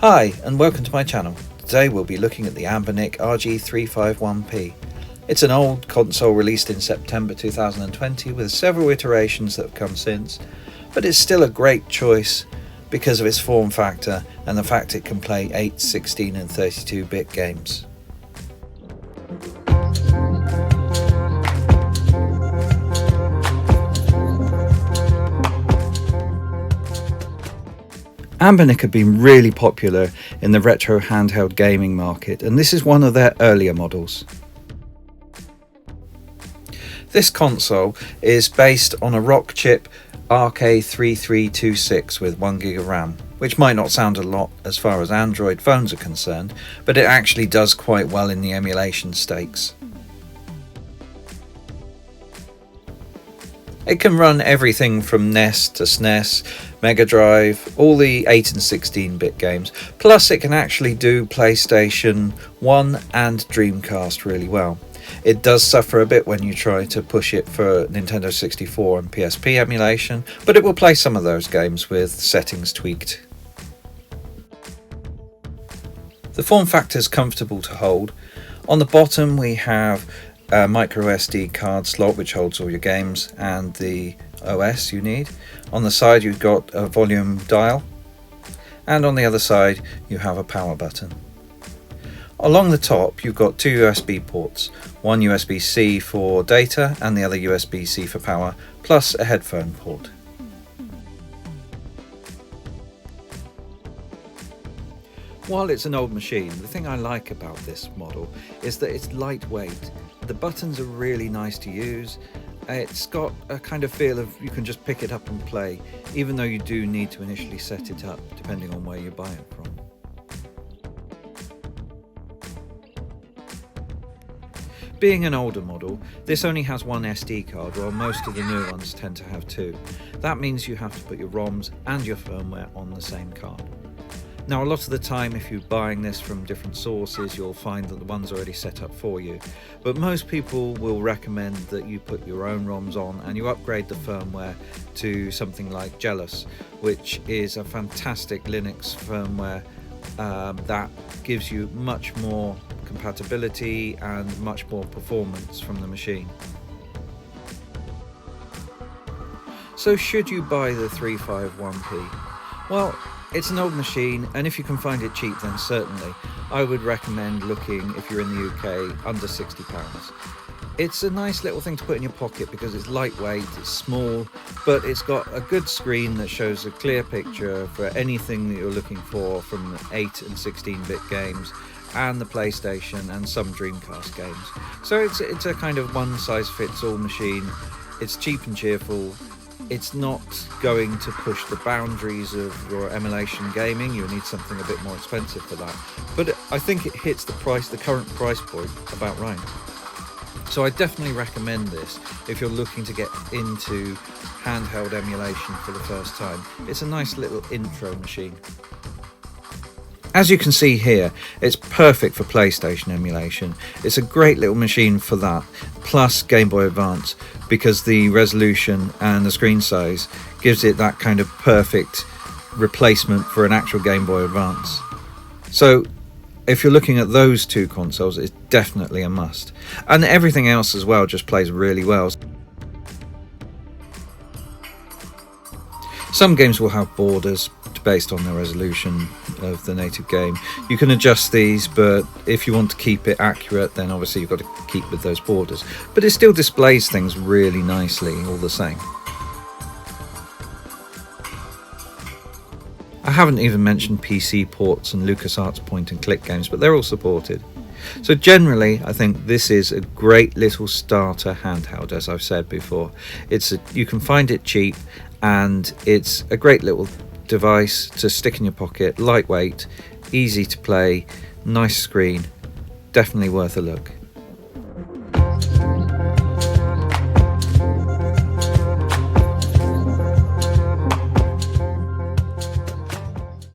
Hi and welcome to my channel. Today we'll be looking at the Anbernic RG351P. It's an old console released in September 2020 with several iterations that have come since, but it's still a great choice because of its form factor and the fact it can play 8, 16 and 32-bit games. Anbernic have been really popular in the retro handheld gaming market, and this is one of their earlier models. This console is based on a Rockchip RK3326 with 1GB of RAM, which might not sound a lot as far as Android phones are concerned, but it actually does quite well in the emulation stakes. It can run everything from NES to SNES, Mega Drive, all the 8 and 16-bit games, plus it can actually do PlayStation 1 and Dreamcast really well. It does suffer a bit when you try to push it for Nintendo 64 and PSP emulation, but it will play some of those games with settings tweaked. The form factor is comfortable to hold. On the bottom we have a micro SD card slot which holds all your games and the OS you need. On the side you've got a volume dial, and on the other side you have a power button. Along the top you've got two USB ports, one USB-C for data and the other USB-C for power, plus a headphone port. While it's an old machine, the thing I like about this model is that it's lightweight. The buttons are really nice to use. It's got a kind of feel of you can just pick it up and play, even though you do need to initially set it up depending on where you buy it from. Being an older model, this only has one SD card, while most of the new ones tend to have two. That means you have to put your ROMs and your firmware on the same card. Now, a lot of the time if you're buying this from different sources, you'll find that the one's already set up for you, but most people will recommend that you put your own ROMs on and you upgrade the firmware to something like Jealous, which is a fantastic Linux firmware that gives you much more compatibility and much more performance from the machine. So should you buy the 351P? Well, it's an old machine, and if you can find it cheap, then certainly. I would recommend looking, if you're in the UK, under £60. It's a nice little thing to put in your pocket because it's lightweight, it's small, but it's got a good screen that shows a clear picture for anything that you're looking for from 8 and 16-bit games, and the PlayStation and some Dreamcast games. So it's a kind of one-size-fits-all machine. It's cheap and cheerful. It's not going to push the boundaries of your emulation gaming. You'll need something a bit more expensive for that. But I think it hits the current price point about right. So I definitely recommend this if you're looking to get into handheld emulation for the first time. It's a nice little intro machine. As you can see here, it's perfect for PlayStation emulation. It's a great little machine for that, plus Game Boy Advance, because the resolution and the screen size gives it that kind of perfect replacement for an actual Game Boy Advance. So if you're looking at those two consoles, it's definitely a must. And everything else as well just plays really well. Some games will have borders based on the resolution of the native game. You can adjust these, but if you want to keep it accurate, then obviously you've got to keep with those borders. But it still displays things really nicely all the same. I haven't even mentioned PC ports and LucasArts point-and-click games, but they're all supported. So generally, I think this is a great little starter handheld, as I've said before. You can find it cheap, and it's a great little device to stick in your pocket, lightweight, easy to play, nice screen, definitely worth a look.